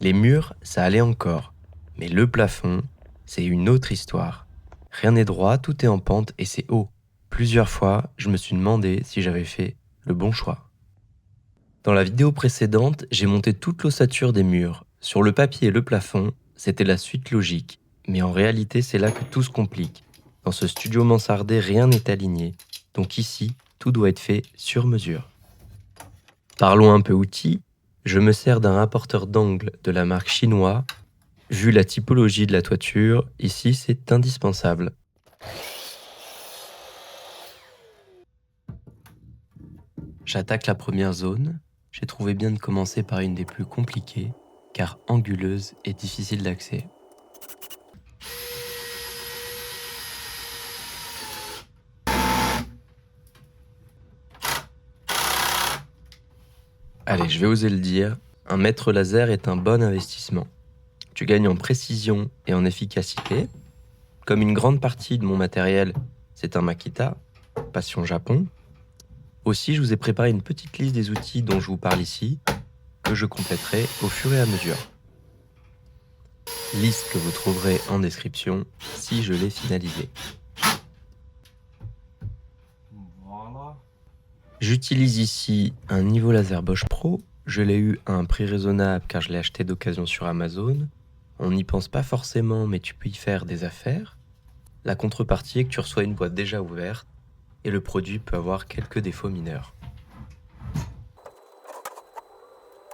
Les murs, ça allait encore. Mais le plafond, c'est une autre histoire. Rien n'est droit, tout est en pente et c'est haut. Plusieurs fois, je me suis demandé si j'avais fait le bon choix. Dans la vidéo précédente, j'ai monté toute l'ossature des murs. Sur le papier et le plafond, c'était la suite logique. Mais en réalité, c'est là que tout se complique. Dans ce studio mansardé, rien n'est aligné. Donc ici, tout doit être fait sur mesure. Parlons un peu outils. Je me sers d'un rapporteur d'angle de la marque chinoise. Vu la typologie de la toiture, ici c'est indispensable. J'attaque la première zone. J'ai trouvé bien de commencer par une des plus compliquées, car anguleuse et difficile d'accès. Allez, je vais oser le dire, un mètre laser est un bon investissement. Tu gagnes en précision et en efficacité. Comme une grande partie de mon matériel, c'est un Makita, passion Japon. Aussi, je vous ai préparé une petite liste des outils dont je vous parle ici, que je compléterai au fur et à mesure. Liste que vous trouverez en description si je l'ai finalisée. Voilà. J'utilise ici un Niveau Laser Bosch Pro. Je l'ai eu à un prix raisonnable car je l'ai acheté d'occasion sur Amazon. On n'y pense pas forcément, mais tu peux y faire des affaires. La contrepartie est que tu reçois une boîte déjà ouverte et le produit peut avoir quelques défauts mineurs.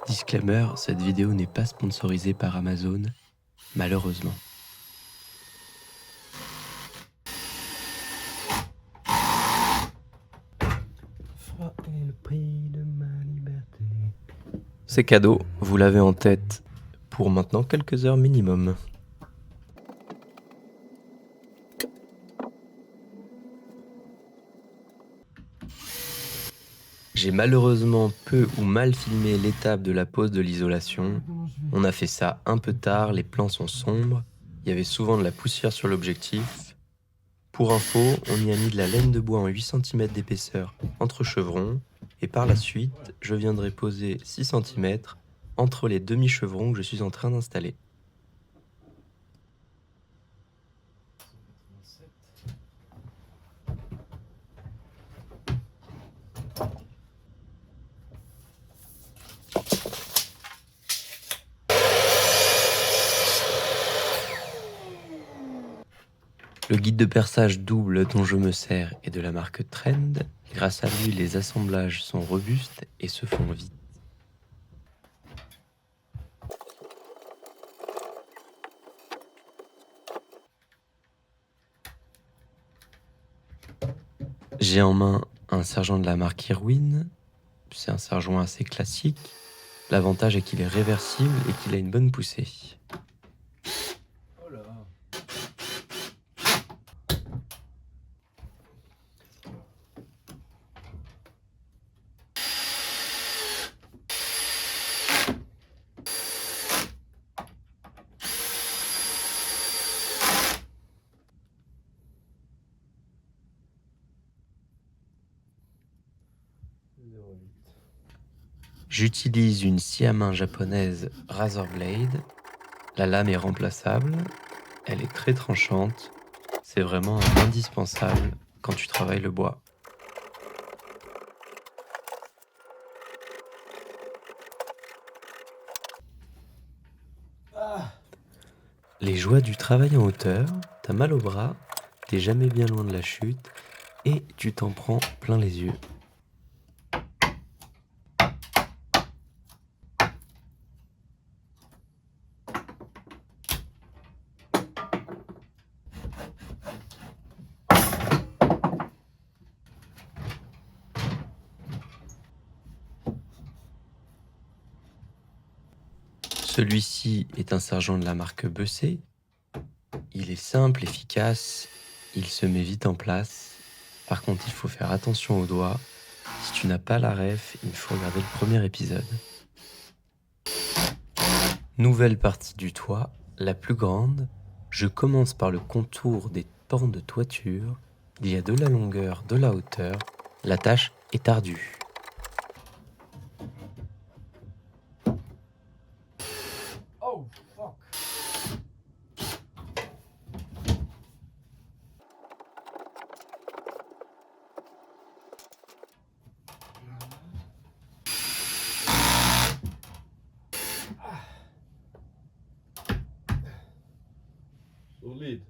Disclaimer, cette vidéo n'est pas sponsorisée par Amazon, malheureusement. Et le prix de ma liberté. C'est cadeau, vous l'avez en tête pour maintenant quelques heures minimum. J'ai malheureusement peu ou mal filmé l'étape de la pose de l'isolation. On a fait ça un peu tard, les plans sont sombres, il y avait souvent de la poussière sur l'objectif. Pour info, on y a mis de la laine de bois en 8 cm d'épaisseur entre chevrons, et par la suite, je viendrai poser 6 cm entre les demi-chevrons que je suis en train d'installer. Le guide de perçage double dont je me sers est de la marque Trend. Grâce à lui, les assemblages sont robustes et se font vite. J'ai en main un serre-joint de la marque Irwin. C'est un serre-joint assez classique. L'avantage est qu'il est réversible et qu'il a une bonne poussée. Oh là. J'utilise une scie à main japonaise Razor Blade. La lame est remplaçable. Elle est très tranchante. C'est vraiment un indispensable quand tu travailles le bois. Les joies du travail en hauteur, t'as mal au bras, t'es jamais bien loin de la chute et tu t'en prends plein les yeux. Celui-ci est un serre-joint de la marque Bessey. Il est simple, efficace, il se met vite en place. Par contre, il faut faire attention aux doigts. Si tu n'as pas la ref, il faut regarder le premier épisode. Nouvelle partie du toit, la plus grande. Je commence par le contour des pans de toiture. Il y a de la longueur, de la hauteur. La tâche est ardue. Oh, fuck. Solide.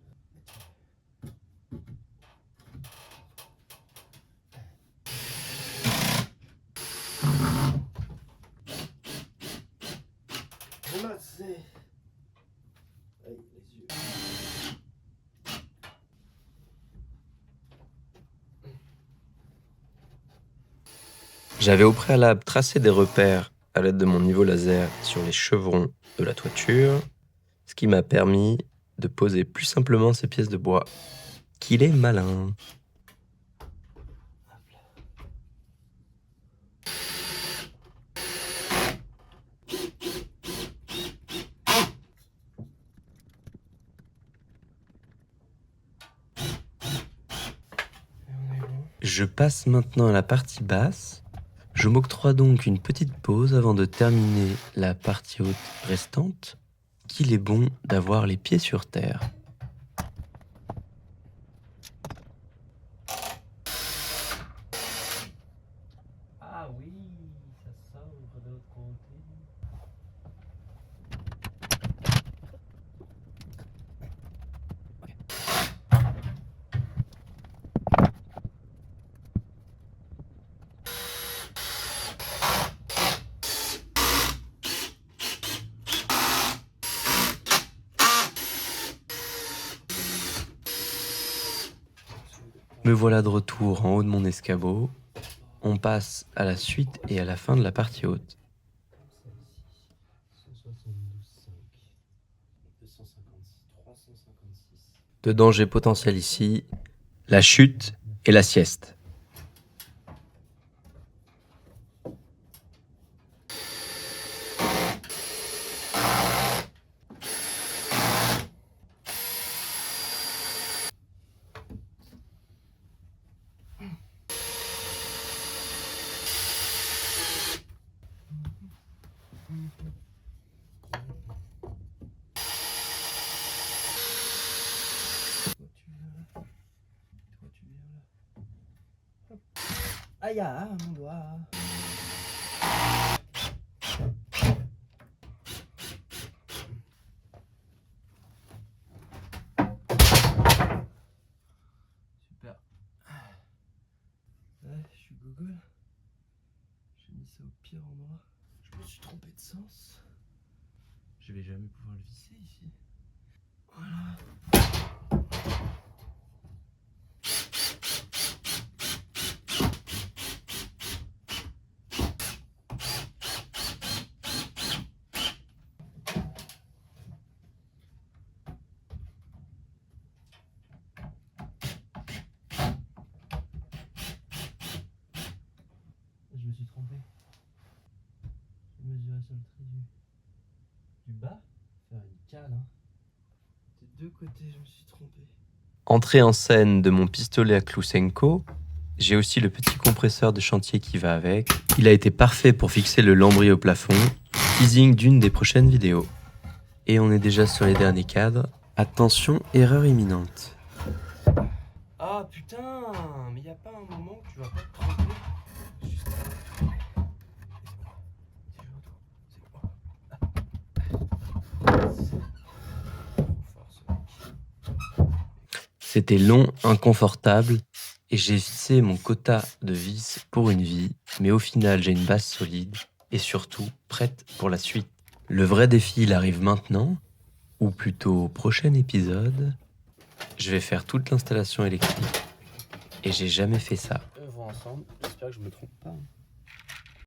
Ramassez. Aïe, les yeux. J'avais au préalable tracé des repères à l'aide de mon niveau laser sur les chevrons de la toiture, ce qui m'a permis de poser plus simplement ces pièces de bois. Qu'il est malin. Je passe maintenant à la partie basse. Je m'octroie donc une petite pause avant de terminer la partie haute restante, qu'il est bon d'avoir les pieds sur terre. Ah oui, ça s'ouvre de l'autre côté. Me voilà de retour en haut de mon escabeau. On passe à la suite et à la fin de la partie haute. 172,5. 256. 356. De danger potentiel ici, la chute et la sieste. Toi tu viens là. Toi tu viens là. Hop. Aïe, ah, mon doigt. Super. Ouais, je suis gogol. J'ai mis ça au pire endroit. Je me suis trompé de sens. Je vais jamais pouvoir le visser ici. Voilà. Je me suis trompé. J'ai mesuré sur le trait du bas. Faire une cale, hein. Des deux côtés, je me suis trompé. Entrée en scène de mon pistolet à Kloussenko. J'ai aussi le petit compresseur de chantier qui va avec. Il a été parfait pour fixer le lambris au plafond. Teasing d'une des prochaines vidéos. Et on est déjà sur les derniers cadres. Attention, erreur imminente. Ah putain, mais y a pas un moment où tu vas pas te tromper. Juste... C'était long, inconfortable, et j'ai fixé mon quota de vis pour une vie, mais au final j'ai une base solide, et surtout prête pour la suite. Le vrai défi, il arrive maintenant, ou plutôt au prochain épisode. Je vais faire toute l'installation électrique, et j'ai jamais fait ça. Œuvre ensemble, j'espère que je me trompe pas.